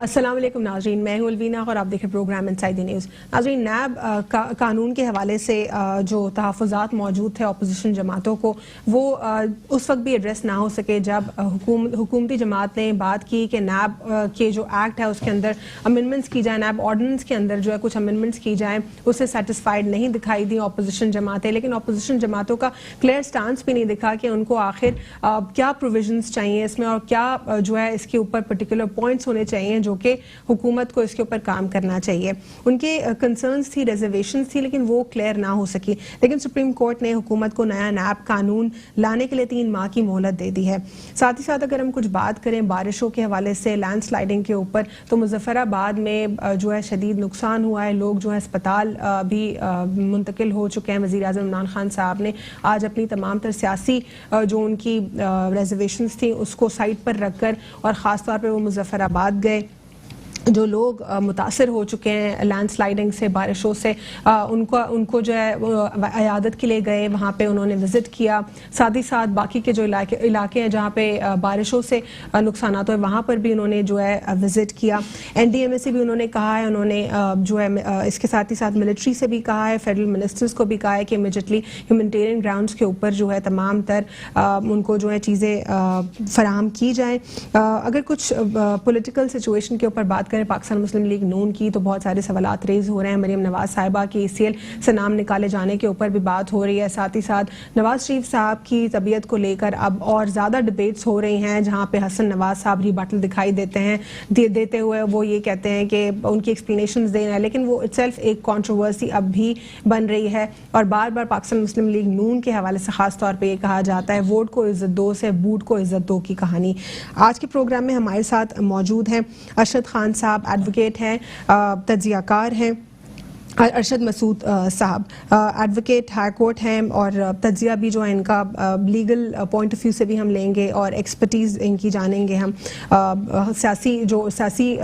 السلام علیکم ناظرین، میں ہوں الوینا اور آپ دیکھ رہے پروگرام انسائیڈ دی نیوز۔ ناظرین، نیب قانون کے حوالے سے جو تحفظات موجود تھے اپوزیشن جماعتوں کو، وہ اس وقت بھی ایڈریس نہ ہو سکے جب حکومتی جماعت نے بات کی کہ نیب کے جو ایکٹ ہے اس کے اندر امینڈمنٹس کی جائیں، نیب آرڈیننس کے اندر جو ہے کچھ امینڈمنٹس کی جائیں، اس سے سیٹسفائیڈ نہیں دکھائی دی اپوزیشن جماعتیں۔ لیکن اپوزیشن جماعتوں کا کلیئر سٹانس بھی نہیں دکھا کہ ان کو آخر کیا پروویژنس چاہیے اس میں، اور کیا جو ہے اس کے اوپر پرٹیکولر پوائنٹس ہونے چاہیے جو کہ حکومت کو اس کے اوپر کام کرنا چاہیے۔ ان کے کنسرنز تھی، ریزرویشنز تھی، لیکن وہ کلیئر نہ ہو سکی۔ لیکن سپریم کورٹ نے حکومت کو نیا نیب قانون لانے کے لیے 3 ماہ کی مہلت دے دی ہے۔ ساتھ ہی ساتھ اگر ہم کچھ بات کریں بارشوں کے حوالے سے، لینڈ سلائڈنگ کے اوپر، تو مظفر آباد میں جو ہے شدید نقصان ہوا ہے، لوگ جو ہے اسپتال بھی منتقل ہو چکے ہیں۔ وزیر اعظم عمران خان صاحب نے آج اپنی تمام تر سیاسی جو ان کی ریزرویشنز تھیں اس کو سائٹ پر رکھ کر، اور خاص طور پہ وہ مظفر آباد گئے۔ جو لوگ متاثر ہو چکے ہیں لینڈ سلائڈنگ سے، بارشوں سے، ان کو جو ہے عیادت کے لیے گئے، وہاں پہ انہوں نے وزٹ کیا۔ ساتھ ہی ساتھ باقی کے جو علاقے ہیں جہاں پہ بارشوں سے نقصانات ہوئے وہاں پر بھی انہوں نے جو ہے وزٹ کیا۔ این ڈی ایم اے سے بھی انہوں نے کہا ہے، انہوں نے جو ہے اس کے ساتھ ہی ساتھ ملٹری سے بھی کہا ہے، فیڈرل منسٹرز کو بھی کہا ہے کہ امیجیٹلی ہیومینٹیرین گراؤنڈز کے اوپر جو ہے تمام تر ان کو جو ہے چیزیں فراہم کی جائیں۔ اگر کچھ پولیٹیکل سچویشن کے اوپر بات کریں پاکستان مسلم لیگ نون کی، تو بہت سارے سوالات ریز ہو رہے ہیں۔ مریم نواز صاحبہ کی ECL سے نام نکالے جانے کے اوپر بھی بات ہو رہی ہے۔ ساتھ ہی ساتھ نواز شریف صاحب کی طبیعت کو لے کر اب اور زیادہ ڈبیٹس ہو رہی ہیں، جہاں پہ حسن نواز صاحب ریبٹل دکھائی دیتے ہوئے وہ یہ کہتے ہیں کہ ان کی ایکسپلینیشنز دینا ہے، لیکن وہ اٹسیلف ایک کنٹروورسی اب بھی بن رہی ہے۔ اور بار بار پاکستان مسلم لیگ نون کے حوالے سے خاص طور پہ یہ کہا جاتا ہے ووٹ کو عزت دو سے بوٹ کو عزت دو کی کہانی۔ آج کے پروگرام میں ہمارے ساتھ موجود ہیں ارشد خان صاحب، ایڈوکیٹ ہیں، تجزیہ کار ہیں، ارشد مسعود صاحب ایڈوکیٹ ہائی کورٹ ہیں، اور تجزیہ بھی جو ہے ان کا لیگل پوائنٹ آف ویو سے بھی ہم لیں گے، اور ایکسپرٹیز ان کی جانیں گے ہم۔ سیاسی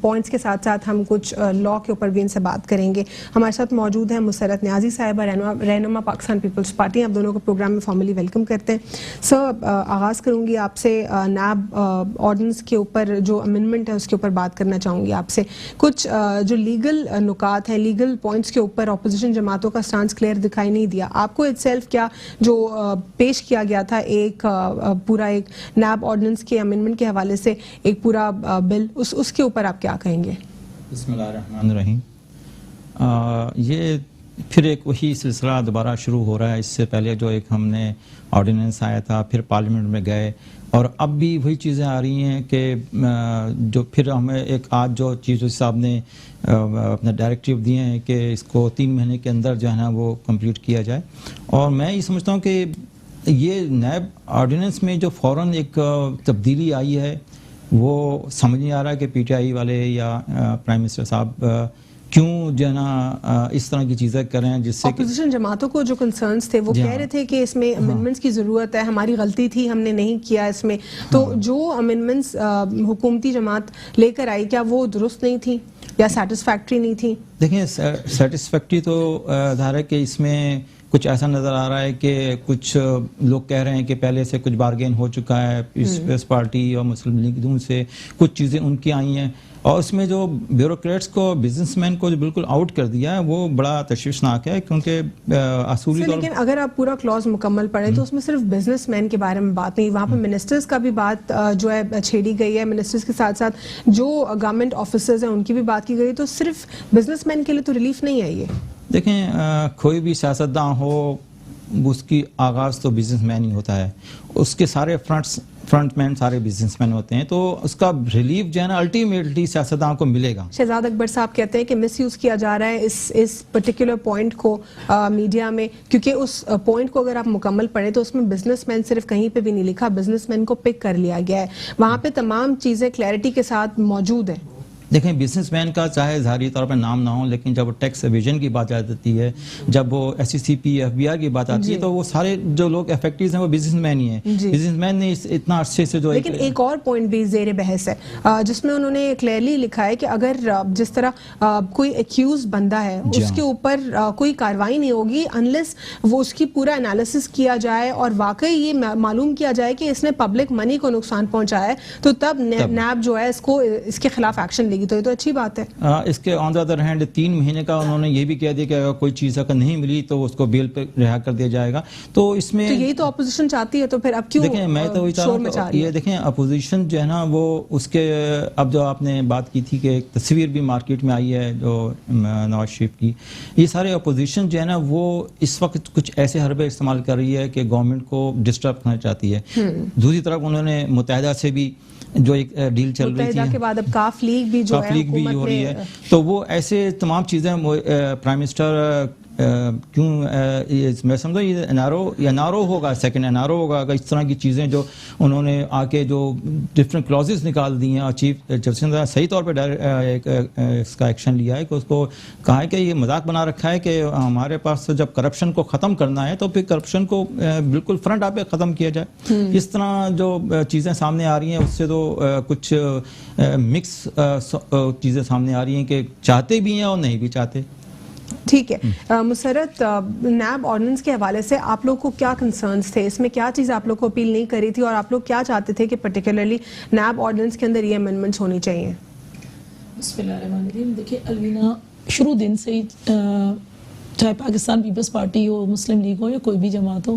پوائنٹس کے ساتھ ساتھ ہم کچھ لاء کے اوپر بھی ان سے بات کریں گے۔ ہمارے ساتھ موجود ہیں مسرت نیازی صاحبہ، رہنما پاکستان پیپلز پارٹی۔ آپ دونوں کو پروگرام میں فارملی ویلکم کرتے ہیں۔ سر، آغاز کروں گی آپ سے، نیب آرڈیننس کے اوپر جو امینڈمنٹ ہے اس کے اوپر بات کرنا چاہوں گی آپ سے۔ کچھ جو لیگل نکات ہیں، لیگل پوائنٹس کے اوپر اپوزیشن جماعتوں کا سٹانس کلیئر دکھائی نہیں دیا۔ آپ کو اٹسیلف کیا جو پیش کیا گیا تھا ایک پورا ایک نیب آرڈیننس کے امینڈمنٹ کے حوالے سے ایک پورا بل، اس کے اوپر آپ کیا کہیں گے؟ بسم اللہ الرحمن الرحیم۔ یہ پھر ایک وہی سلسلہ دوبارہ شروع ہو رہا ہے۔ اس سے پہلے جو ایک ہم نے آرڈیننس آیا تھا، پھر پارلیمنٹ میں گئے، اور اب بھی وہی چیزیں آ رہی ہیں کہ جو پھر ہمیں ایک آج جو چیف صاحب نے اپنا ڈائریکٹیو دیے ہیں کہ اس کو 3 مہینے کے اندر جو ہے نا وہ کمپلیٹ کیا جائے۔ اور میں یہ سمجھتا ہوں کہ یہ نیب آرڈیننس میں جو فوراً ایک تبدیلی آئی ہے وہ سمجھ نہیں آ رہا ہے کہ PTI والے یا پرائم منسٹر صاحب کیوں جو ہے نا اس طرح کی چیزیں کریں جس سے اپوزیشن جماعتوں کو جو کنسرنز تھے وہ کہہ رہے تھے کہ اس میں امینڈمنٹس کی ضرورت ہے، ہماری غلطی تھی، ہم نے نہیں کیا اس میں۔ تو جو امینڈمنٹس حکومتی جماعت لے کر آئی، کیا وہ درست نہیں تھی یا سیٹسفیکٹری نہیں تھی؟ دیکھیں، سیٹسفیکٹری تو ظاہر ہے کہ اس میں کچھ ایسا نظر آ رہا ہے کہ کچھ لوگ کہہ رہے ہیں کہ پہلے سے کچھ بارگین ہو چکا ہے پیپلز پارٹی اور مسلم لیگ نون سے، کچھ چیزیں ان کی آئی ہیں، اور اس میں جو بیوروکریٹس کو، بزنس مین کو جو بالکل آؤٹ کر دیا ہے وہ بڑا تشویشناک ہے، کیونکہ اصولی طور لیکن اگر آپ پورا کلوز مکمل پڑھیں تو اس میں صرف بزنس مین کے بارے میں بات نہیں، وہاں پہ منسٹرز کا بھی بات جو ہے چھیڑی گئی ہے، منسٹرز کے ساتھ ساتھ جو گورنمنٹ آفیسرز ہیں ان کی بھی بات کی گئی، تو صرف بزنس مین کے لیے تو ریلیف نہیں ہے یہ۔ دیکھیں، کوئی بھی سیاستداں ہو اس کی آغاز تو بزنس مین ہی ہوتا ہے، اس کے سارے فرنٹ مین سارے بزنس مین ہوتے ہیں، تو اس کا ریلیف جو ہے نا الٹیمیٹلی سیاستداں کو ملے گا۔ شہزاد اکبر صاحب کہتے ہیں کہ مس یوز کیا جا رہا ہے اس پرٹیکولر پوائنٹ کو میڈیا میں، کیونکہ اس پوائنٹ کو اگر آپ مکمل پڑھیں تو اس میں بزنس مین صرف کہیں پہ بھی نہیں لکھا، بزنس مین کو پک کر لیا گیا ہے، وہاں پہ تمام چیزیں کلیئرٹی کے ساتھ موجود ہیں۔ دیکھیں بزنس مین کا چاہے ظاہری طور پر نام نہ ہو لیکن جب ٹیکس ایویژن کی بات آتی ہے, جب وہ SCCP FBI کی بات آتی ہے تو وہ سارے جو لوگ افیکٹیز ہیں وہ بزنس مین ہی ہیں. بزنس مین نے اتنا عرصے سے جو لیکن ایک اور پوائنٹ بھی زیر بحث ہے جس میں انہوں نے کلیئرلی لکھا ہے کہ اگر جس طرح کوئی ایکیوز بندہ ہے اس کے اوپر کوئی کاروائی نہیں ہوگی انلیس وہ اس کی پورا انالیسس کیا جائے اور واقعی یہ معلوم کیا جائے کہ اس نے پبلک منی کو نقصان پہنچایا ہے, تو تب نیب جو ہے اس کے خلاف ایکشن لے گی. تو یہ تو اچھی بات ہے. اس کے آن دا ادر ہینڈ 3 مہینے کا انہوں نے یہ بھی کہہ دیا کہ اگر کوئی چیز اگر نہیں ملی تو اس کو بیل پہ رہا کر دیا جائے گا. تو اس میں یہی تو اپوزیشن چاہتی ہے, تو پھر اب کیوں دیکھیں میں تو وہی چاہ رہا ہوں یہ دیکھیں اپوزیشن جو ہے نا وہ اس کے اب جو آپ نے بات کی تھی کہ ایک تصویر بھی مارکیٹ میں آئی ہے جو نواز شریف کی, یہ سارے اپوزیشن جو ہے نا وہ اس وقت کچھ ایسے حربے استعمال کر رہی ہے کہ گورنمنٹ کو ڈسٹرب کرنا چاہتی ہے. دوسری طرف انہوں نے متحدہ سے بھی جو ایک ڈیل چل رہی تھی, متحدہ کے بعد اب کاف لیگ بھی جو ہے لیگ بھی ہو رہی ہے, تو وہ ایسے تمام چیزیں پرائم منسٹر کیوں میں سمجھتا ہوں یہ انارو ہوگا, سیکنڈ انارو ہوگا اگر اس طرح کی چیزیں جو انہوں نے آ کے جو ڈفرینٹ کلوزز نکال دی ہیں اور چیف جسٹس نے صحیح طور پہ اس کا ایکشن لیا ہے کہ اس کو کہا ہے کہ یہ مذاق بنا رکھا ہے کہ ہمارے پاس جب کرپشن کو ختم کرنا ہے تو پھر کرپشن کو بالکل فرنٹ آپ پہ ختم کیا جائے. اس طرح جو چیزیں سامنے آ رہی ہیں اس سے تو کچھ مکس چیزیں سامنے آ رہی ہیں کہ چاہتے بھی ہیں اور نہیں بھی چاہتے. ٹھیک ہے مسرت, نیب آرڈیننس کے حوالے سے آپ لوگ کو کیا کنسرنس تھے, اس میں کیا چیز آپ لوگ کو اپیل نہیں کری تھی اور آپ لوگ کیا چاہتے تھے کہ پرٹیکولرلی نیب آرڈیننس کے اندر یہ امینڈمنٹس ہونی چاہیے؟ بسم اللہ الرحمن الرحیم. دیکھیں الوینا شروع دن سے ہی چاہے پاکستان پیپلز پارٹی ہو, مسلم لیگ ہو یا کوئی بھی جماعت ہو,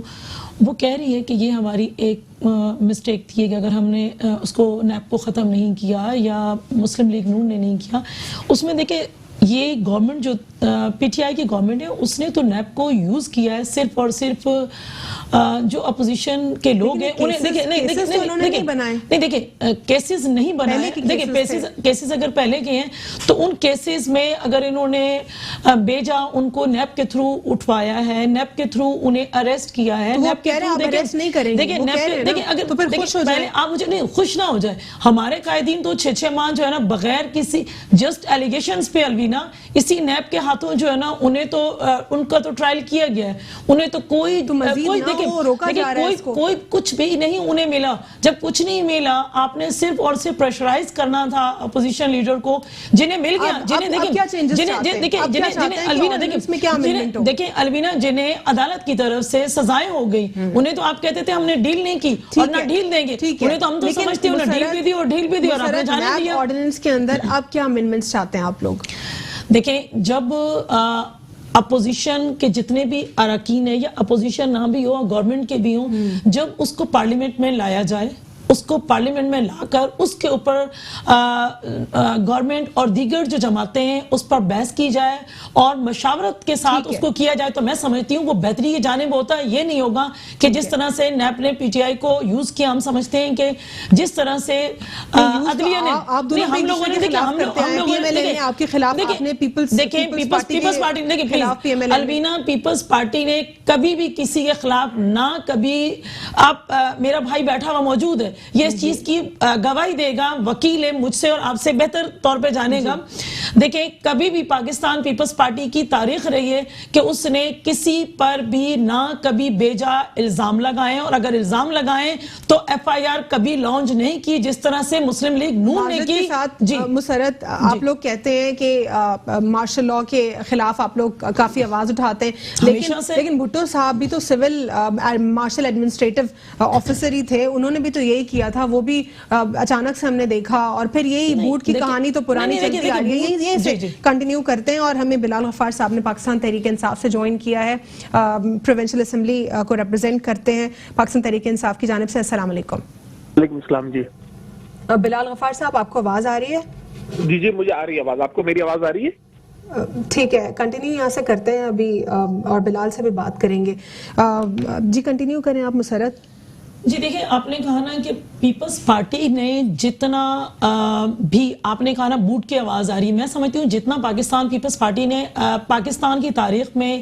وہ کہہ رہی ہے کہ یہ ہماری ایک مسٹیک تھی کہ اگر ہم نے اس کو نیب کو ختم نہیں کیا یا مسلم لیگ نون نے نہیں کیا. اس میں دیکھیں یہ گورنمنٹ جو پی ٹی آئی کی گورنمنٹ ہے اس نے تو نیب کو یوز کیا ہے صرف اور صرف جو اپوزیشن کے لوگ ہیں انہیں دیکھیں کیسز نہیں بنائے. دیکھیں کیسز اگر پہلے کے ہیں تو ان کیسز میں اگر انہوں نے بھیجا ان کو نیب کے تھرو اٹھوایا ہے, نیب کے تھرو انہیں اریسٹ کیا ہے. نیب کے تھرو دیکھیں اگر پہلے آپ مجھے نہیں خوش نہ ہو جائے, ہمارے قائدین تو 6 ماہ جو ہے نا بغیر کسی جسٹ ایلیگیشنز پہ الوینا اسی نیب کے ہاتھوں جو ہے نا انہیں تو ان کا تو ٹرائل کیا گیا ہے, انہیں تو کوئی کچھ بھی نہیں انہیں ملا. جب کچھ نہیں ملا آپ نے صرف اور صرف پریشرائز کرنا تھا اپوزیشن لیڈر کو, جنہیں مل گیا, دیکھیں الوینا جنہیں عدالت کی طرف سے سزائیں ہو گئی, انہیں تو آپ کہتے تھے ہم نے ڈیل نہیں کی اور نہ ڈیل دیں گے, انہیں تو ہم تو سمجھتے ہیں انہیں ڈیل بھی دی اور ڈیل بھی دی اور آپ نے جانے دیا. آرڈیننس کے اندر آپ کیا امینڈمنٹس چاہتے ہیں آپ لوگ؟ دیکھیں جب اپوزیشن کے جتنے بھی اراکین ہیں یا اپوزیشن نہ بھی ہو گورنمنٹ کے بھی ہوں, جب اس کو پارلیمنٹ میں لایا جائے, اس کو پارلیمنٹ میں لا کر اس کے اوپر گورنمنٹ اور دیگر جو جماعتیں ہیں اس پر بحث کی جائے اور مشاورت کے ساتھ اس کو کیا جائے, تو میں سمجھتی ہوں وہ بہتری کی جانب ہوتا ہے. یہ نہیں ہوگا کہ جس طرح سے نیب نے پی ٹی آئی کو یوز کیا, ہم سمجھتے ہیں کہ جس طرح سے عدلیہ نے ہم لوگوں نے پیپلز پارٹی نے الوینا پیپلز پارٹی نے کبھی بھی کسی کے خلاف نہ کبھی, آپ میرا بھائی بیٹھا ہوا موجود ہے یہ اس چیز کی گواہی دے گا, وکیل ہے مجھ سے اور آپ سے بہتر طور پہ جانے گا. دیکھیں کبھی بھی پاکستان پیپلز پارٹی کی تاریخ رہی ہے کہ اس نے کسی پر بھی نہ کبھی بیجا الزام لگائے, اور اگر الزام لگائیں تو ایف آئی آر کبھی لانچ نہیں کی جس طرح سے مسلم لیگ نون نے کی. جی مسرت, آپ لوگ کہتے ہیں کہ مارشل لاء کے خلاف آپ لوگ کافی آواز اٹھاتے ہیں, لیکن بھٹو صاحب بھی تو سول مارشل ایڈمنسٹریٹو آفیسر ہی تھے, انہوں نے بھی تو یہی کیا تھا, وہ بھی اچانک سے ہم نے دیکھا اور پھر یہی بوٹ کی کہانی تو پرانی چلتی آ رہی ہے, یہ کنٹینیو کرتے ہیں. اور ہمیں بلال غفار صاحب نے پاکستان تحریک انصاف سے جوائن کیا ہے, پروونشل اسمبلی کو ریپرزینٹ کرتے ہیں پاکستان تحریک انصاف کی جانب سے. السلام علیکم. وعلیکم السلام. جی بلال غفار صاحب آپ کو آواز آ رہی ہے؟ جی مجھے آ رہی ہے آواز, آپ کو میری آواز آ رہی ہے؟ ٹھیک ہے, کنٹینیو یہاں سے کرتے ہیں ابھی اور بلال سے بھی بات کریں گے. جی کنٹینیو کریں آپ مسرت. جی دیکھیں آپ نے کہا نا کہ پیپلز پارٹی نے جتنا بھی آپ نے کہا نا بوٹ کی آواز آ رہی ہے, میں سمجھتی ہوں جتنا پاکستان پیپلز پارٹی نے پاکستان کی تاریخ میں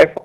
FR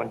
1।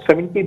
70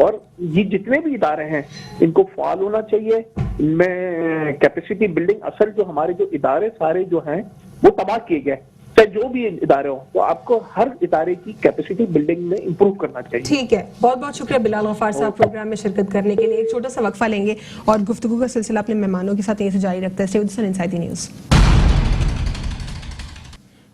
اور یہ جتنے بھی ادارے ہیں ان کو فعال ہونا چاہیے. ان میں کیپیسٹی بلڈنگ، اصل جو ہمارے جو ادارے سارے جو ہیں وہ تباہ کیے گئے، چاہے جو بھی ادارے ہوں، تو آپ کو ہر ادارے کی کیپیسٹی بلڈنگ میں امپروو کرنا چاہیے. ٹھیک ہے، بہت بہت شکریہ بلال غفار صاحب پروگرام میں شرکت کرنے کے لیے. ایک چھوٹا سا وقفہ لیں گے اور گفتگو کا سلسلہ اپنے مہمانوں کے ساتھ یہیں سے جاری رکھتے ہیں. Stay with us on Inside the News.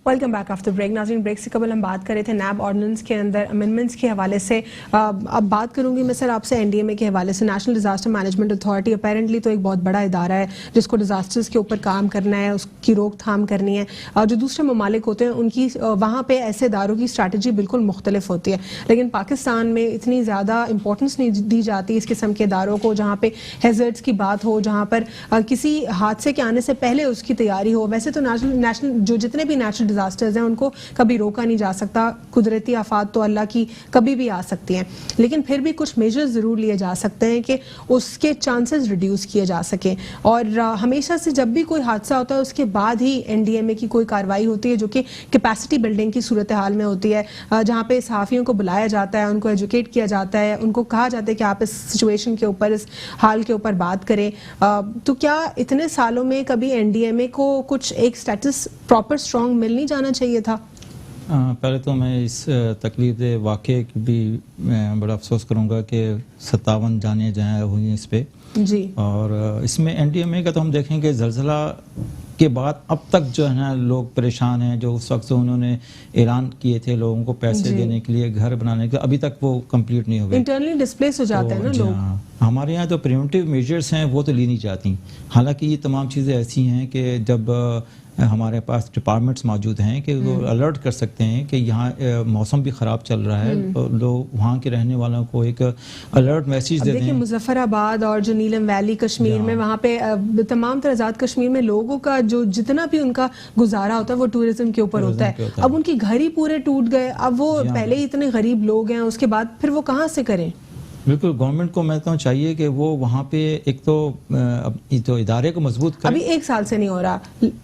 Welcome back after break. ناظرین، بریک سے قبل ہم بات کر رہے تھے نیب آرڈیننس کے اندر امینڈمنٹس کے حوالے سے. اب بات کروں گی میں سر آپ سے این ڈی ایم اے کے حوالے سے. National disaster management authority apparently تو ایک بہت بڑا ادارہ ہے جس کو ڈیزاسٹرز کے اوپر کام کرنا ہے، اس کی روک تھام کرنی ہے. جو دوسرے ممالک ہوتے ہیں ان کی وہاں پہ ایسے اداروں کی اسٹریٹجی بالکل مختلف ہوتی ہے، لیکن پاکستان میں اتنی زیادہ امپورٹنس نہیں دی جاتی اس قسم کے اداروں کو، جہاں پہ ہیزرڈس کی بات ہو، جہاں پر کسی حادثے کے آنے سے پہلے اس کی تیاری ہو. ویسے تو نیشنل جو جتنے بھی نیچرل ڈیزاسٹرز ہیں ان کو کبھی روکا نہیں جا سکتا، قدرتی آفات تو اللہ کی کبھی بھی آ سکتی ہیں، لیکن پھر بھی کچھ میجرز ضرور لیے جا سکتے ہیں کہ اس کے چانسز ریڈیوس کیے جا سکیں. اور ہمیشہ سے جب بھی کوئی حادثہ ہوتا ہے اس کے بعد ہی این ڈی ایم اے کی کوئی کارروائی ہوتی ہے جو کہ کیپیسٹی بلڈنگ کی صورتحال میں ہوتی ہے، جہاں پہ صحافیوں کو بلایا جاتا ہے، ان کو ایجوکیٹ کیا جاتا ہے، ان کو کہا جاتا ہے کہ آپ اس سچویشن کے اوپر، اس حال کے اوپر بات کریں. تو کیا اتنے سالوں میں کبھی این ڈی ایم اے کو کچھ ایک اسٹیٹس پراپر اسٹرانگ مل نہیں جانا چاہیے تھا؟ پہلے تو میں اس تکلیف دہ واقعے کی بھی بڑا افسوس کروں گا کہ 57 جانیں جائیں ہوئی ہیں اس پہ جی. اور اس میں این ڈی ایم اے کا تو ہم دیکھیں کہ زلزلہ کے بعد اب تک جو ہے نا لوگ پریشان ہیں. جو اس وقت انہوں نے اعلان کیے تھے لوگوں کو پیسے دینے کے لیے، گھر بنانے کے، ابھی تک وہ کمپلیٹ نہیں ہوئے، انٹرنلی ڈسپلیس ہو جاتے ہیں نا لوگ. ہمارے یہاں تو پریونٹیو میجرز ہیں وہ تو لی نہیں جاتی. حالانکہ یہ تمام چیزیں ایسی ہیں کہ جب ہمارے پاس ڈپارٹمنٹس موجود ہیں کہ وہ الرٹ کر سکتے ہیں کہ یہاں موسم بھی خراب چل رہا ہے، لوگ وہاں کے رہنے والوں کو ایک الرٹ میسیج دے دیں. دیکھیں مظفر آباد اور جو نیلم ویلی کشمیر میں، وہاں پہ تمام تر آزاد کشمیر میں لوگوں کا جو جتنا بھی ان کا گزارا ہوتا ہے وہ ٹورزم کے اوپر ہوتا ہے. اب ان کی گھر ہی پورے ٹوٹ گئے، اب وہ پہلے ہی اتنے غریب لوگ ہیں، اس کے بعد پھر وہ کہاں سے کریں؟ بالکل گورنمنٹ کو میں تو چاہیے کہ وہ وہاں پہ ایک تو ادارے کو مضبوط کریں. ابھی 1 سال سے نہیں ہو رہا.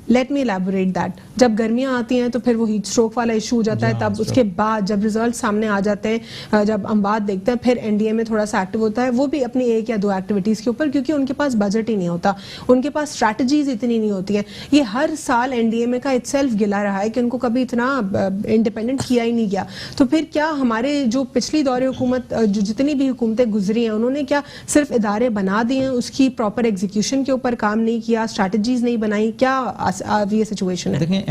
Let me elaborate that. جب گرمیاں آتی ہیں تو پھر وہ ہیٹ اسٹروک والا ایشو ہو جاتا ہے، تب اس کے بعد جب ریزلٹ سامنے آ جاتے ہیں، جب اموات دیکھتے ہیں، پھر این ڈی ایم میں تھوڑا سا ایکٹیو ہوتا ہے، وہ بھی اپنی 1 یا 2 ایکٹیویٹیز کے اوپر، کیونکہ ان کے پاس بجٹ ہی نہیں ہوتا، ان کے پاس اسٹریٹجیز اتنی نہیں ہوتی ہیں. یہ ہر سال این ڈی ایم اے کا اٹ سیلف گلا رہا ہے کہ ان کو کبھی اتنا انڈیپینڈنٹ کیا ہی نہیں گیا. تو پھر کیا ہمارے جو پچھلی دور حکومت، جو جتنی بھی حکومتیں گزری ہیں، انہوں نے کیا صرف ادارے بنا دیے ہیں، اس کی پراپر ایگزیکیوشن کے اوپر کام نہیں کیا، اسٹریٹجیز نہیں بنائی؟ کیا یہ سچویشن ہے؟ دیکھیں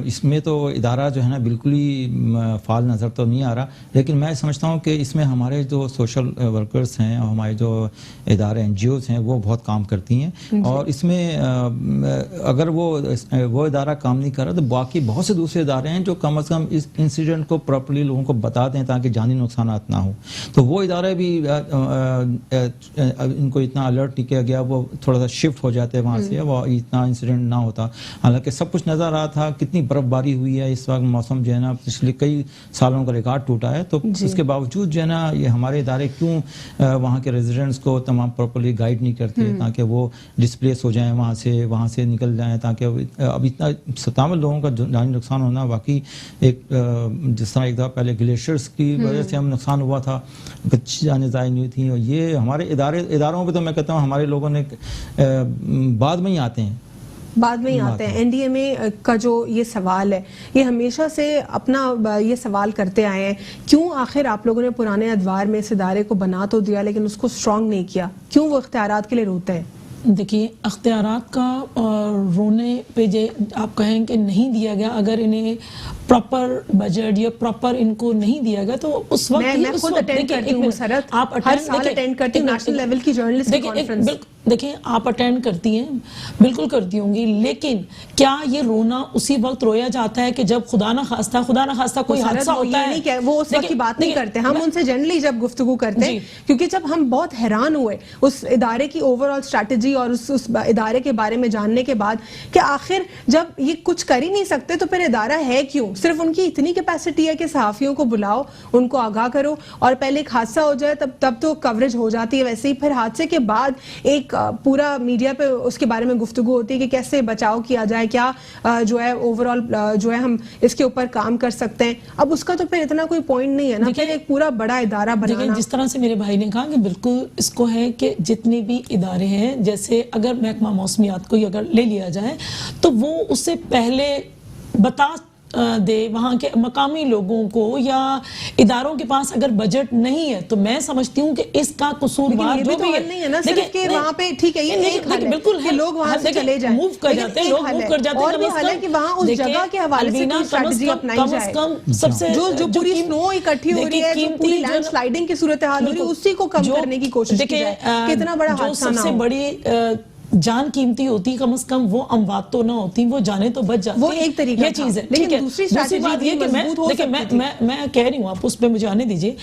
اس میں تو ادارہ جو ہے نا بالکل ہی فعال نظر تو نہیں آ رہا، لیکن میں سمجھتا ہوں کہ اس میں ہمارے جو سوشل ورکرز ہیں اور ہمارے جو ادارے این جی اوز ہیں وہ بہت کام کرتی ہیں. اور اس میں اگر وہ ادارہ کام نہیں کر رہا تو باقی بہت سے دوسرے ادارے ہیں جو کم از کم اس انسیڈنٹ کو پراپرلی لوگوں کو بتا دیں تاکہ جانی نقصانات نہ ہوں. تو وہ ادارے بھی ان کو اتنا الرٹ نہیں کیا گیا، وہ تھوڑا سا شفٹ ہو جاتے ہیں وہاں سے، وہ اتنا انسیڈنٹ نہ ہوتا. حالانکہ سب کچھ نظر آ رہا تھا، کتنی برف باری ہوئی ہے اس وقت، موسم جو ہے نا پچھلے کئی سالوں کا ریکارڈ ٹوٹا ہے. تو اس کے باوجود جو ہے نا یہ ہمارے ادارے کیوں وہاں کے ریزیڈنٹس کو تمام پراپرلی گائیڈ نہیں کرتے تاکہ وہ ڈسپلیس ہو جائیں، وہاں سے نکل جائیں، تاکہ اب اتنا 57 لوگوں کا جانی نقصان ہونا واقعی ایک جس طرح ایک دفعہ پہلے گلیشیئرس کی وجہ سے ہم نقصان ہوا تھا، کچھ جانیں ضائع نہیں تھیں. اور یہ ہمارے اداروں پہ تو میں کہتا ہوں ہمارے لوگوں نے بعد میں ہی آتے ہیں. این ڈی ایم اے کا جو یہ سوال ہے، یہ ہمیشہ سے اپنا یہ سوال کرتے آئے ہیں، کیوں آخر آپ لوگوں نے پرانے ادوار میں اس ادارے کو بنا تو دیا لیکن اس کو اسٹرانگ نہیں کیا؟ کیوں وہ اختیارات کے لیے روتے ہیں؟ دیکھیے اختیارات کا رونے پہ آپ کہیں کہ نہیں دیا گیا، اگر انہیں پراپر بجٹ یا پراپر ان کو نہیں دیا گیا تو اس وقت میں خود اٹینڈ کرتی ہوں مسرت، آپ ہر سال اٹینڈ کرتی ہوں نیشنل لیول کی جرنلسٹ کانفرنس. دیکھیں آپ اٹینڈ کرتی ہیں، بالکل کرتی ہوں گی، لیکن کیا یہ رونا اسی وقت رویا جاتا ہے کہ جب خدا نہ خواستہ کوئی حادثہ ہوتا ہے؟ وہ اس وقت کی بات نہیں کرتے، ہم ان سے جنرلی جب گفتگو کرتے ہیں، کیونکہ جب ہم بہت حیران ہوئے اس ادارے کی اوور آل اسٹریٹجی اور اس ادارے کے بارے میں جاننے کے بعد کہ آخر جب یہ کچھ کر ہی نہیں سکتے تو پھر ادارہ ہے کیوں؟ صرف ان کی اتنی کیپیسٹی ہے کہ صحافیوں کو بلاؤ، ان کو آگاہ کرو، اور پہلے ایک حادثہ ہو جائے تب تو کوریج ہو جاتی ہے. ویسے ہی پھر حادثے کے بعد ایک ایک پورا میڈیا پہ اس کے بارے میں گفتگو ہوتی ہے کہ کیسے بچاؤ کیا جائے, کیا جو ہے اوور آل جو ہے ہم اس کے اوپر کام کر سکتے ہیں. اب اس کا تو پھر اتنا کوئی پوائنٹ نہیں ہے نا, پھر ایک پورا بڑا ادارہ بنانا. جس طرح سے میرے بھائی نے کہا کہ بالکل اس کو ہے کہ جتنے بھی ادارے ہیں, جیسے اگر محکمہ موسمیات کو اگر لے لیا جائے تو وہ اس سے پہلے بتا دے وہاں کے مقامی لوگوں کو یا اداروں کے پاس اگر بجٹ نہیں ہے تو میں سمجھتی ہوں کہ اس کا قصوروار جو بھی نہیں ہے نا صرف کہ وہاں پہ ٹھیک ہے یہ ایک حل ہے کہ لوگ وہاں سے چلے جائیں, موو کر جاتے ہیں, لوگ موو کر جاتے ہیں, اور بھی حل ہے کہ وہاں اس جگہ کے حوالے سے کوئی اسٹریٹجی اپنائی جائے. سب سے جو پوری سنو اکٹھی ہو رہی ہے, جو پوری لینڈ سلائیڈنگ کی صورتحال ہو رہی ہے, اسی کو کم کرنے کی کوشش کی جائے. کتنا بڑا حادثہ نہ ہو. سب سے بڑی جان قیمتی ہوتی, کم از کم وہ اموات تو نہ ہوتی, وہ جانے تو بچ جاتی. وہ ایک طریقہ یہ چیز ہے. لیکن دوسری بات یہ کہ میں کہہ رہی ہوں, آپ اس پہ مجھے آنے دیجئے,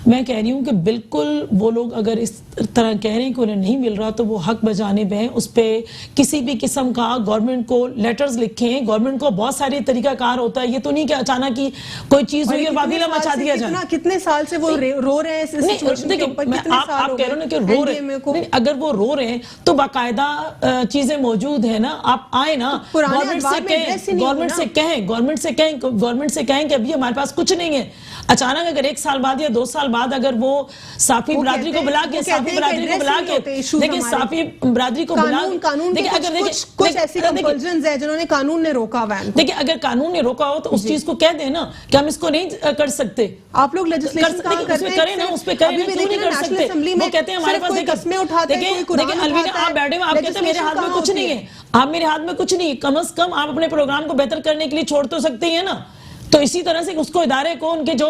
میں کہہ رہی ہوں کہ بالکل وہ لوگ اگر اس طرح کہہ رہے ہیں کہ انہیں نہیں مل رہا تو وہ حق بجانب ہیں. اس پہ کسی بھی قسم کا گورنمنٹ کو لیٹرز لکھیں, گورنمنٹ کو بہت سارے طریقہ کار ہوتا ہے. یہ تو نہیں کہ اچانک ہی کوئی چیز ہوئی اور واویلا مچا دیا جائے. کتنے سال سے وہ رو رہے ہیں اس سچویشن کے اوپر, کتنے سال ہو گئے. آپ کہہ رہے ہیں کہ رو رہے ہیں, اگر وہ رو رہے ہیں تو باقاعدہ چیزیں موجود ہیں نا, آپ آئے نا, گورنمنٹ سے کہیں کہ ابھی ہمارے پاس کچھ نہیں ہے. اچانک اگر 1 سال بعد یا 2 سال بعد اگر وہ صافی برادری کو بلا کے دیکھیں, صافی برادری کو بلا کے کچھ ایسی کمپلژنز ہیں جنہوں نے قانون نے روکا ہوا ہے. دیکھیں اگر قانون نے روکا ہو تو اس چیز کو کہہ دیں نا کہ ہم اس کو نہیں کر سکتے. آپ لوگ لیجسلیشن کہاں کریں نا, اس پہ کریں نا, کیوں نہیں کر سکتے. وہ کہتے ہیں ہمارے پاس قسمیں اٹھاتے ہیں, کوئی قرآن اٹھاتا ہے. آپ بیٹھے آپ کہتے ہیں میرے ہاتھ میں کچھ نہیں ہے, آپ میرے ہاتھ میں کچھ نہیں, کم از کم آپ اپنے پروگرام کو بہتر کرنے کے لیے چھوڑ تو سکتے ہیں نا. تو اسی طرح سے اس کو ادارے کو ان کے جو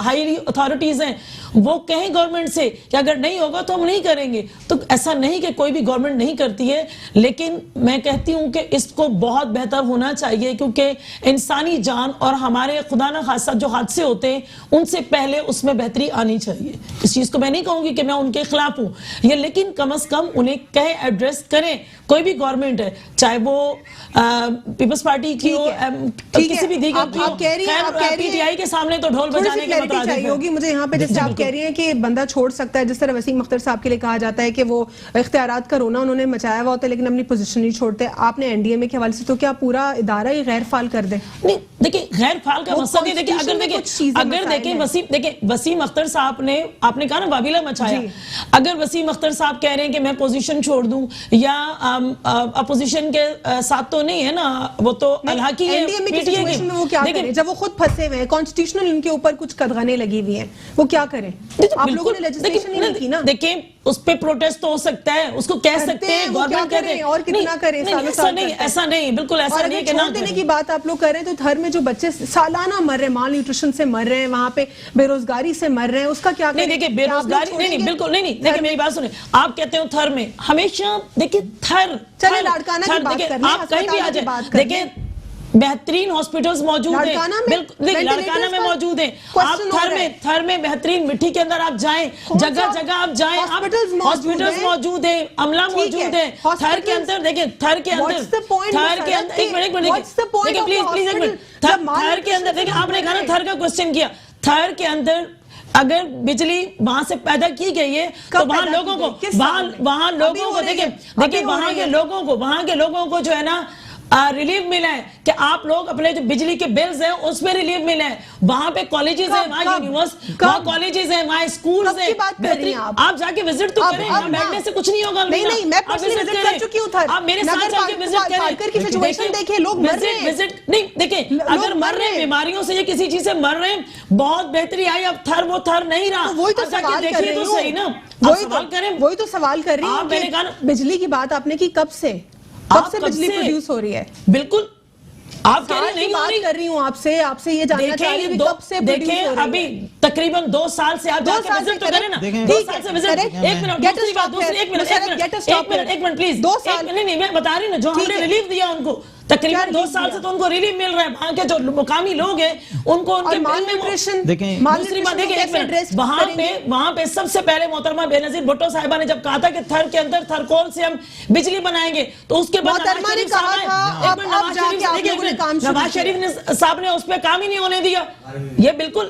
ہائی اتھارٹیز ہیں وہ کہیں گورنمنٹ سے کہ اگر نہیں ہوگا تو ہم نہیں کریں گے. تو ایسا نہیں کہ کوئی بھی گورنمنٹ نہیں کرتی ہے, لیکن میں کہتی ہوں کہ اس کو بہت بہتر ہونا چاہیے, کیونکہ انسانی جان اور ہمارے خدا نہ خاصہ جو حادثے ہوتے ہیں ان سے پہلے اس میں بہتری آنی چاہیے. اس چیز کو میں نہیں کہوں گی کہ میں ان کے خلاف ہوں, یہ لیکن کم از کم انہیں کہیں, ایڈریس کریں. کوئی بھی گورنمنٹ ہے, چاہے وہ پیپلز پارٹی کی ہو, کسی بھی دیگر کی ہو, پی ٹی آئی کے سامنے تو ڈھول بجانے کے مترادف چاہیے ہوگی مجھے یہاں پہ. جیسے آپ کہہ رہی ہیں کہ بندہ چھوڑ سکتا ہے, جس طرح وسیم اختر صاحب کے لیے کہا جاتا ہے کہ وہ اختیارات کا رونا انہوں نے مچایا ہوا ہوتا ہے لیکن اپنی پوزیشن نہیں چھوڑتے. آپ نے این ڈی ایم اے کے حوالے سے تو کیا پورا ادارہ ہی غیر فعال کر دیں؟ نہیں دیکھیں, غیر فعال کا مسئلہ نہیں. دیکھیں اگر دیکھیں وسیم اختر صاحب نے, آپ نے کہا نا واویلا مچایا, اگر وسیم اختر صاحب کہہ رہے ہیں کہ میں پوزیشن چھوڑ دوں یا اپوزیشن کے ساتھ تو نہیں ہے نا, وہ تو الحاقی ہے پی ٹی اے کی. وہ کیا کریں جب وہ خود پھنسے ہوئے ہیں, کانسٹیٹیوشنل ان کے اوپر کچھ قدغنیں لگی ہوئی ہیں, وہ کیا کریں؟ آپ لوگوں نے لیجسلیشن نہیں کی نا. دیکھیں اس پہ پروٹیسٹ تو ہو سکتا ہے, اس کو کہہ سکتے ہیں گورنمنٹ کہتے ہیں, اور کتنا کریں. ایسا نہیں, بالکل ایسا نہیں کہ نہ دینے کی بات آپ لوگ کر رہے ہیں, تو گھر میں جو بچے سالانہ مر رہے ہیں, مال نیوٹریشن سے مر رہے ہیں, وہاں پہ بے روزگاری سے مر رہے ہیں, اس کا کیا کریں؟ نہیں دیکھیں بے روزگاری نہیں, بالکل نہیں. دیکھیں میری بات سنیں, آپ کہتے ہیں تھر میں ہمیشہ, دیکھیں تھر, چلے لاڑکانہ کی بات کریں, آپ کہیں بھی آ جائیں, دیکھیں بہترین ہاسپٹلز موجود ہیں, لاڑکانہ میں موجود ہیں, آپ تھر میں بہترین مٹی کے اندر آپ جائیں, جگہ جگہ آپ جائیں, ہاسپٹلز موجود ہیں, عملہ موجود ہے. تھر کے اندر دیکھیں, تھر کے اندر ایک منٹ دیکھیں پلیز ایک منٹ, تھر کے اندر دیکھیں, آپ نے کہا نا تھر کا کوسچن کیا, تھر کے اندر اگر بجلی وہاں سے پیدا کی گئی ہے تو وہاں لوگوں کو دیکھیں وہاں کے لوگوں کو جو ہے نا ریلیف ملا ہے کہ آپ لوگ اپنے جو بجلی کے بلز ہیں اس میں ریلیف ملا ہے. وہاں پہ کالجز ہیں, وہاں وہاں کالجز ہیں, وہاں اسکولز ہیں, آپ جا کے وزٹ تو کریں, یہاں بیٹھنے سے کچھ نہیں ہوگا. نہیں میں پرسنلی وزٹ کر چکی ہوں تھر, آپ میرے ساتھ جا کے وزٹ کریں, سچویشن دیکھیں, لوگ مر رہے ہیں. وزٹ نہیں دیکھیں, اگر مر رہے ہیں بیماریوں سے یا کسی چیز سے مر رہے ہیں, بہت بہتری آئی, اب تھر وہ تھر نہیں رہا. وہی تو سوال کر رہی ہوں, وہی تو سوال کر رہی ہوں, بجلی کی بات آپ نے کی کب سے بجلی پروڈیوس ہو رہی ہے؟ بالکل آپ کہہ رہی نہیں بات کر رہی ہوں آپ سے یہ جاننا چاہ رہی ہوں کب سے پروڈیوس ہو رہی ہے. دیکھیں ابھی تقریباً 2 سال سے آپ جا کے وزٹ تو کریں نا, 2 سال سے وزٹ. ایک منٹ پلیز, 2 سال نہیں میں بتا رہی نا, جو ہم نے ریلیف دیا ان کو تقریباً 2 سال سے تو ان کو ریلیف مل رہا ہے. وہاں کے جو مقامی لوگ ہیں ان کو ان کے مال نیوٹریشن, دوسری بات دیکھیں, وہاں پہ سب سے پہلے محترمہ بے نظیر بھٹو صاحبہ نے جب کہا تھا کہ تھر کے اندر تھرکول سے ہم بجلی بنائیں گے, تو اس کے بعد نواز شریف صاحب نے اس پہ کام ہی نہیں ہونے دیا. یہ بالکل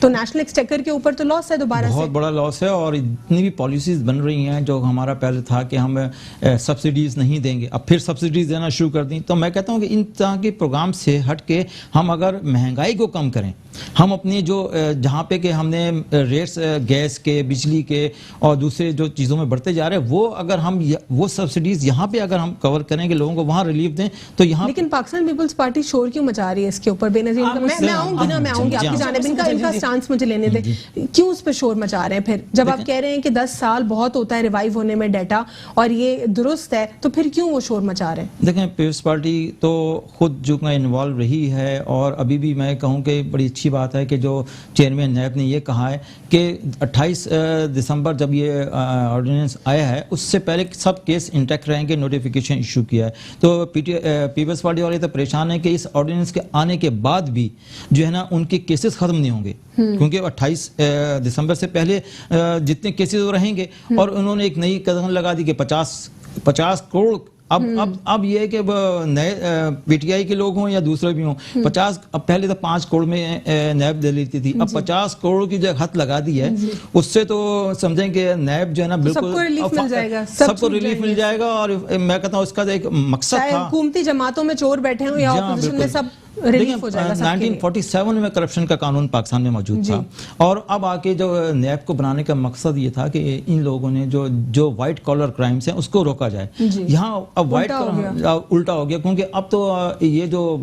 تو نیشنل ایکسچیکر کے اوپر تو لاس ہے دوبارہ سے, بہت بڑا لاس ہے. اور اتنی بھی پالیسیز بن رہی ہیں جو ہمارا پہلے تھا کہ ہم سبسڈیز نہیں دیں گے, اب پھر سبسڈیز دینا شروع کر دیں. تو میں کہتا ہوں کہ ان طرح کے پروگرام سے ہٹ کے ہم اگر مہنگائی کو کم کریں, ہم اپنی جو جہاں پہ کہ ہم نے ریٹس گیس کے, بجلی کے اور دوسرے جو چیزوں میں بڑھتے جا رہے ہیں, وہ اگر ہم وہ سبسڈیز یہاں پہ اگر ہم کور کریں کہ لوگوں کو وہاں ریلیف دیں تو یہاں. لیکن پاکستان پیپلز پارٹی شور کیوں مچا رہی ہے اس کے اوپر؟ بے نظیر میں آؤں گی نا, میں آؤں گی آپ کی جانب, ان کا سٹانس مجھے لینے دیں. کیوں اس پہ شور مچا رہے ہیں پھر, جب آپ کہہ رہے ہیں کہ 10 سال بہت ہوتا ہے ریوائیو ہونے میں ڈیٹا اور یہ درست ہے, تو پھر کیوں وہ شور مچا رہے ہیں؟ دیکھیں پیپلز پارٹی تو خود جو انوالو رہی ہے, اور ابھی بھی میں کہوں کہ بڑی اچھی بات ہے کہ جو چیئرمین نیب نے یہ کہا ہے کہ 28 دسمبر جب یہ آرڈیننس آیا ہے اس سے پہلے سب کیس انٹیکٹ رہیں گے, نوٹیفیکیشن ایشو کیا ہے. تو پیپلز پارٹی والے تو پریشان ہیں کہ اس آرڈیننس کے آنے کے بعد بھی جو ہے نا ان کے کیسز ختم نہیں ہوں گے, کیونکہ 28 دسمبر سے پہلے جتنے کیسز وہ رہیں گے. اور انہوں نے ایک نئی قدم لگا دی کہ 50 کروڑ. اب یہ ہے کہ نئے پی ٹی آئی کے لوگ ہوں یا دوسرے بھی ہوں, 50, اب پہلے تو 5 کروڑ میں نیب دے لیتی تھی, اب 50 کروڑ کی جو حد لگا دی ہے, اس سے تو سمجھیں کہ نیب جو ہے نا بالکل سب کو ریلیف مل جائے گا. اور میں کہتا ہوں اس کا ایک مقصد تھا, حکومتی جماعتوں میں چور بیٹھے ہوں یا اپوزیشن میں, سب ریلیف ہو جائے گا. 1947 میں کرپشن کا قانون پاکستان میں موجود تھا, اور اب آ کے جو نیب کو بنانے کا مقصد یہ تھا کہ ان لوگوں نے جو وائٹ کالر کرائمز ہیں اس کو روکا جائے. یہاں اب وائٹ الٹا ہو گیا, کیونکہ اب تو یہ جو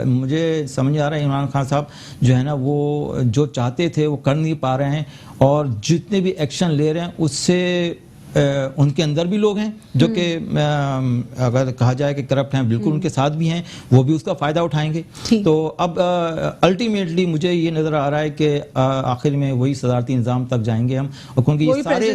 مجھے سمجھ آ رہا ہے عمران خان صاحب جو ہے نا وہ جو چاہتے تھے وہ کر نہیں پا رہے ہیں, اور جتنے بھی ایکشن لے رہے ہیں اس سے ان کے اندر بھی لوگ ہیں جو کہ اگر کہا جائے کہ کرپٹ ہیں, بالکل ان کے ساتھ بھی ہیں, وہ بھی اس کا فائدہ اٹھائیں گے. تو اب الٹیمیٹلی مجھے یہ نظر آ رہا ہے کہ آخر میں وہی صدارتی نظام تک جائیں گے ہم, کیونکہ یہ سارے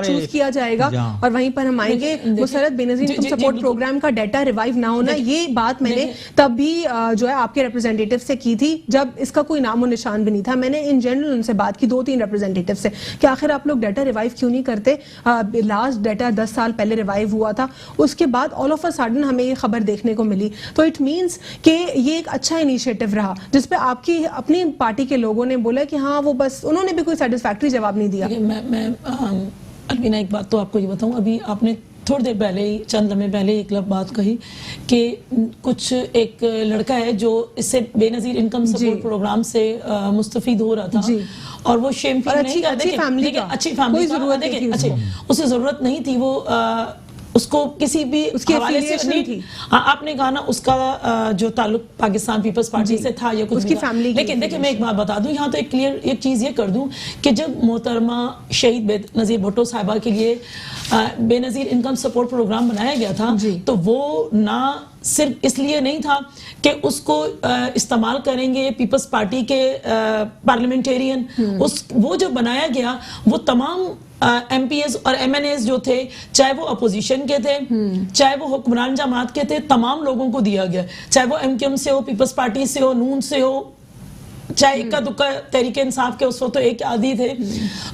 چوز کیا جائے گا اور وہیں پر ہم آئیں گے. مسرت بے نظیر انکم سپورٹ پروگرام کا ڈیٹا ریوائیو نہ ہونا, یہ بات میں نے تب بھی جو ہے آپ کے ریپرزینٹیٹو سے کی تھی جب اس کا کوئی نام و نشان بھی نہیں تھا. میں نے ان جنرل ان سے بات کی 2-3 ریپرزینٹیٹو سے کہ آخر آپ لوگ ڈیٹا ریوائیو کیوں نہیں کرتے. لاسٹ ڈیٹا 10 سال پہلے ریوائیو ہوا تھا, اس کے بعد آل آف اے سڈن ہمیں یہ خبر دیکھنے کو ملی. تو اٹ مینس کہ یہ ایک اچھا انیشیٹو رہا جس پہ آپ کی اپنی پارٹی کے لوگوں نے بولا کہ ہاں وہ بس, انہوں نے بھی کوئی سیٹسفیکٹری جواب نہیں دیا. میں البینہ ایک بات تو آپ کو یہ بتاؤں, ابھی آپ نے تھوڑی دیر پہلے ہی, چند لمحے پہلے ایک بات کہی کہ کچھ ایک لڑکا ہے جو اس سے بے نظیر انکم سپورٹ پروگرام سے مستفید ہو رہا تھا, اور وہ شیم فیل نہیں کرتے, اچھی فیملی کا, دیکھیں اچھا اسے ضرورت نہیں تھی, وہ اس کو کسی بھی حوالے سے نہیں تھی. آپ نے کہا نا اس کا جو تعلق پاکستان پیپلز پارٹی سے تھا یا کچھ, لیکن دیکھیں میں ایک بات بتا دوں یہاں تو ایک کلیئر ایک چیز یہ کر دوں کہ جب محترمہ شہید بے نظیر بھٹو صاحبہ کے لیے بے نظیر انکم سپورٹ پروگرام بنایا گیا تھا, تو وہ نہ صرف اس لیے نہیں تھا کہ اس کو استعمال کریں گے پیپلز پارٹی کے پارلیمنٹیرین, وہ جو بنایا گیا وہ تمام ایم پی ایز اور ایم این ایز جو تھے, چاہے وہ اپوزیشن کے تھے چاہے وہ حکمران جماعت کے تھے, تمام لوگوں کو دیا گیا, چاہے وہ ایم کیو ایم سے ہو, پیپلز پارٹی سے ہو, نون سے ہو, چاہے اکا دکا تحریک انصاف کے اس وقت تو ایک آدھی تھے,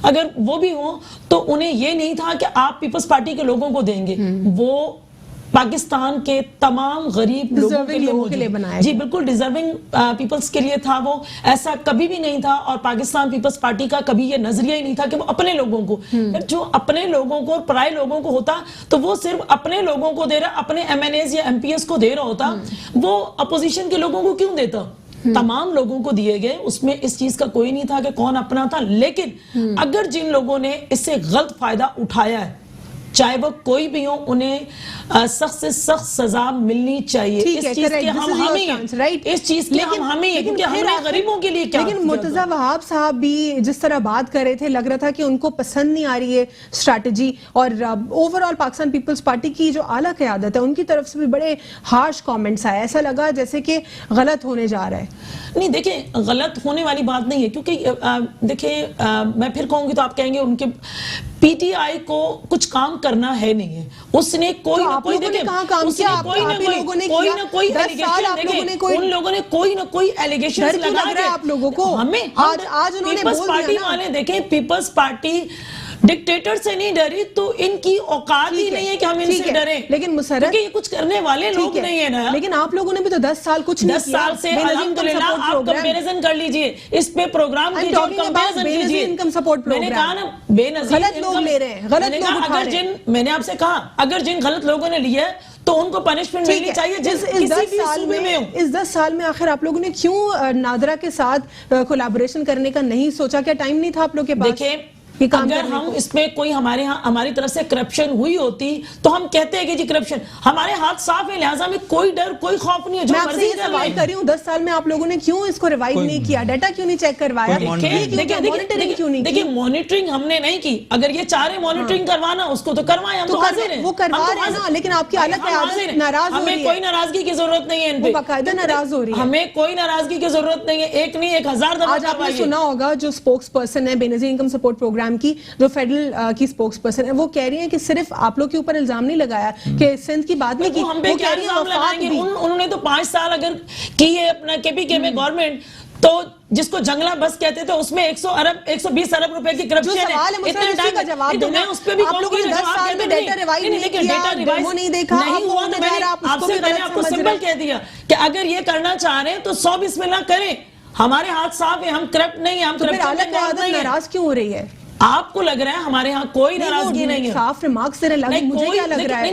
اگر وہ بھی ہوں تو انہیں یہ نہیں تھا کہ آپ پیپلز پارٹی کے لوگوں کو دیں گے, وہ پاکستان کے تمام غریب لوگوں کے لیے بنایا, جی بالکل ڈیزرونگ پیپلز کے لیے تھا. وہ ایسا کبھی بھی نہیں تھا, اور پاکستان پیپلز پارٹی کا کبھی یہ نظریہ ہی نہیں تھا کہ وہ اپنے لوگوں کو, جو اپنے لوگوں کو اور پرائے لوگوں کو ہوتا تو وہ صرف اپنے لوگوں کو دے رہا, اپنے ایم این ایز یا ایم پی ایس کو دے رہا ہوتا, وہ اپوزیشن کے لوگوں کو کیوں دیتا؟ تمام لوگوں کو دیے گئے, اس میں اس چیز کا کوئی نہیں تھا کہ کون اپنا تھا. لیکن اگر جن لوگوں نے اس سے غلط فائدہ اٹھایا ہے, چاہے وہ کوئی بھی ہو, انہیں سخت سے سخت سزا ملنی چاہیے. اس چیز کے ہم حامی ہیں, اس چیز کے ہم حامی ہیں, کیونکہ ہم نے غریبوں کے لیے کیا. لیکن مرتضیٰ وہاب صاحب بھی جس طرح بات کر رہے تھے, لگ رہا تھا کہ ان کو پسند نہیں آ رہی ہے اسٹریٹجی, اور اوور آل پاکستان پیپلز پارٹی کی جو اعلیٰ قیادت ہے ان کی طرف سے بھی بڑے ہارش کامنٹس آئے, ایسا لگا جیسے کہ غلط ہونے جا رہا ہے. نہیں دیکھیں غلط ہونے والی بات نہیں ہے, کیونکہ دیکھیں میں پھر کہوں گی تو آپ کہیں گے ان کے پی ٹی آئی کو کچھ کام کرنا ہے نہیں ہے, اس نے کوئی نہ کوئی ان لوگوں نے کوئی نہ کوئی ایلیگیشن لگا. آپ لوگوں کو ہمیں پیپلز پارٹی والے دیکھیں, پیپلز پارٹی ڈکٹیٹر سے نہیں ڈری تو ان کی اوقات ہی نہیں ہے کہ ہم ان سے ڈریں. لیکن مسرت کیونکہ یہ کچھ کرنے والے لوگ نہیں ہیں نا. لیکن آپ لوگوں نے بھی تو 10 سال کچھ نہیں 10 سال سے الحمدللہ آپ کمپیریزن کر لیجئے اس پہ پروگرام کیجئے اور کمپیریزن کیجئے. میں نے کہا نا بے نظیر غلط لوگ لے رہے ہیں, غلط لوگ اٹھا رہے ہیں. میں نے آپ سے کہا اگر جن غلط لوگوں نے لیا ہے تو ان کو پنشمنٹ ملنی چاہیے جس کسی بھی صوبے میں ہوں. اس 10 سال میں آخر آپ لوگوں نے کیوں نادرا کے ساتھ کولیبوریشن کرنے کا نہیں سوچا؟ کیا ٹائم نہیں تھا آپ لوگ کے پاس؟ دیکھیں اگر ہم اس میں کوئی ہماری طرف سے کرپشن ہوئی ہوتی تو ہم کہتے ہیں کہ جی کرپشن, ہمارے ہاتھ صاف ہے, لہٰذا میں کوئی ڈر کوئی خوف نہیں ہے. میں آپ سے یہ سوال کر رہی ہوں 10 سال میں آپ لوگوں نے کیوں اس کو ریوائیو نہیں کیا؟ ڈیٹا کیوں نہیں چیک کروایا؟ دیکھیں مانیٹرنگ ہم نے نہیں کی. اگر یہ چاہ رہے مانیٹرنگ کروانا اس کو تو کروائیں, ہم تو حاضر ہیں. وہ کروا رہے ہیں نا, لیکن آپ کی حالت ناراض ہو رہی ہے. ہمیں کوئی ناراضگی کی ضرورت نہیں ہے ان پہ, باقاعدہ ناراض ہو رہی ہے. ہمیں کوئی ناراضگی کی ضرورت نہیں ہے, ایک نہیں 1000 دفعہ. آج آپ نے سنا ہوگا جو اسپوکس پرسن ہے بے نظیر انکم سپورٹ پروگرام کی, جو کی اسپوکس پرسن ہے, وہ کہہ رہی ہیں کہ صرف آپ لوگ کے اوپر الزام نہیں لگایا کہ سندھ کی بات نہیں کی, ہم پہ کیا الزام لگائیں گے؟ انہوں نے تو 5 سال اگر کی ہے اپنا KPK میں گورنمنٹ, تو جس کو جنگلہ بس کہتے تھے اس میں 120 ارب روپے کی کرپشن ہے. اتنے ٹائم کا جواب دینا, اس پہ بھی آپ لوگوں نے 10 سال میں ڈیٹا ریوائز نہیں کیا, ڈیمو نہیں دیکھا, نہیں ہوا تو میں نے آپ کو سمپل کہہ دیا کہ اگر یہ کرنا چاہ رہے ہیں تو 100 بسم اللہ کریں. ہمارے ہاتھ صاف ہے, ہم کرپٹ نہیں ہیں, ہم کرپشن میں ناراض کیوں ہو رہی ہے؟ آپ کو لگ رہا ہے ہمارے ہاں کوئی ناراضگی نہیں ہے. صاف ریمارکس سے لگ مجھے کیا لگ رہا ہے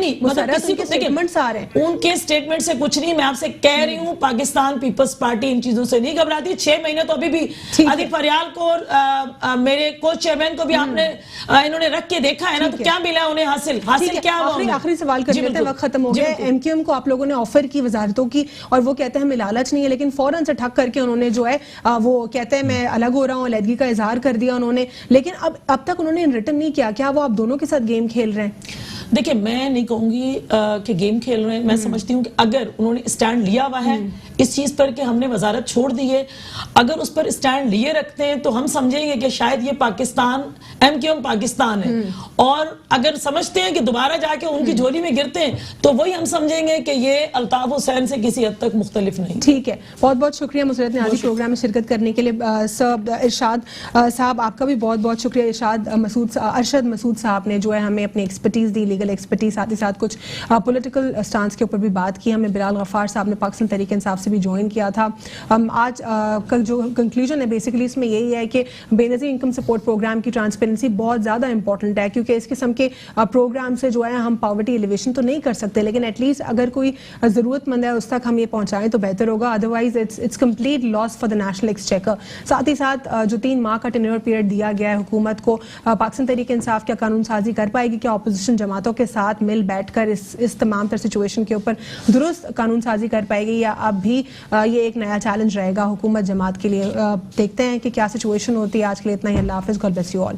کسی کو سٹیٹمنٹس آ رہے ہیں, ان کے سٹیٹمنٹ سے کچھ نہیں. میں آپ سے کہہ رہی ہوں پاکستان پیپلز پارٹی ان چیزوں سے نہیں گھبراتی. 6 مہینے تو ابھی بھی عاطف فریال کو اور میرے کوچ چیئرمین کو بھی آپ نے انہوں نے رکھ کے دیکھا ہے نا, تو کیا ملا انہیں حاصل کیا ہوا؟ آخری سوال کر لیتے ہیں, وقت ختم ہو گیا. MQM کو آپ لوگوں نے آفر کی وزارتوں کی, اور وہ کہتے ہیں ہمیں لالچ نہیں ہے, لیکن فوراً سے ٹھک کر کے انہوں نے جو ہے وہ کہتے ہیں میں الگ ہو رہا ہوں, علیحدگی کا اظہار کر دیا انہوں نے, لیکن اب تک انہوں نے ریٹرن نہیں کیا. کیا وہ آپ دونوں کے ساتھ گیم کھیل رہے ہیں؟ دیکھیں میں نہیں کہوں گی کہ گیم کھیل رہے ہیں. میں سمجھتی ہوں کہ اگر انہوں نے اسٹینڈ لیا ہوا ہے اس چیز پر کہ ہم نے وزارت چھوڑ دی ہے, اگر اس پر اسٹینڈ لیے رکھتے ہیں تو ہم سمجھیں گے کہ شاید یہ پاکستان MQM پاکستان ہے. اور اگر سمجھتے ہیں کہ دوبارہ جا کے ان کی جھولی میں گرتے ہیں تو وہی ہم سمجھیں گے کہ یہ الطاف حسین سے کسی حد تک مختلف نہیں. ٹھیک ہے, بہت بہت شکریہ مسرت نیازی پروگرام میں شرکت کرنے کے لیے. ارشاد صاحب آپ کا بھی بہت بہت شکریہ. ارشد مسعود صاحب نے جو ہے ہمیں اپنی ایکسپرٹیز دی, لیگل ایکسپرٹیز, ساتھ ہی ساتھ کچھ پولیٹیکل سٹانس کے اوپر بھی بات کی. ہمیں بلال غفار صاحب نے پاکستان تحریک انصاف سے بھی جوائن کیا تھا. آج جو کنکلوژن ہے بیسیکلی اس میں یہی ہے کہ بے نظیر انکم سپورٹ پروگرام کی ٹرانسپیرنسی بہت زیادہ امپورٹنٹ ہے, کیونکہ اس قسم کے پروگرام سے جو ہے ہم پاورٹی ایلیویشن تو نہیں کر سکتے, لیکن ایٹ لیسٹ اگر کوئی ضرورت مند ہے اس تک ہم یہ پہنچائیں تو بہتر ہوگا. Otherwise it's complete loss for the national exchequer. ساتھ ہی ساتھ جو 3 ماہ کا ٹینیور پیریڈ دیا گیا ہے حکومت کو, پاکستان تحریک انصاف کیا قانون سازی کر پائے گی؟ کیا اپوزیشن جماعتوں کے ساتھ مل بیٹھ کر اس تمام تر سچویشن کے اوپر درست قانون سازی کر پائے گی, یا اب بھی یہ ایک نیا چیلنج رہے گا حکومت جماعت کے لیے؟ دیکھتے ہیں کہ کیا سچویشن ہوتی ہے. آج کے لیے اتنا ہی. اللہ حافظ. God bless you all.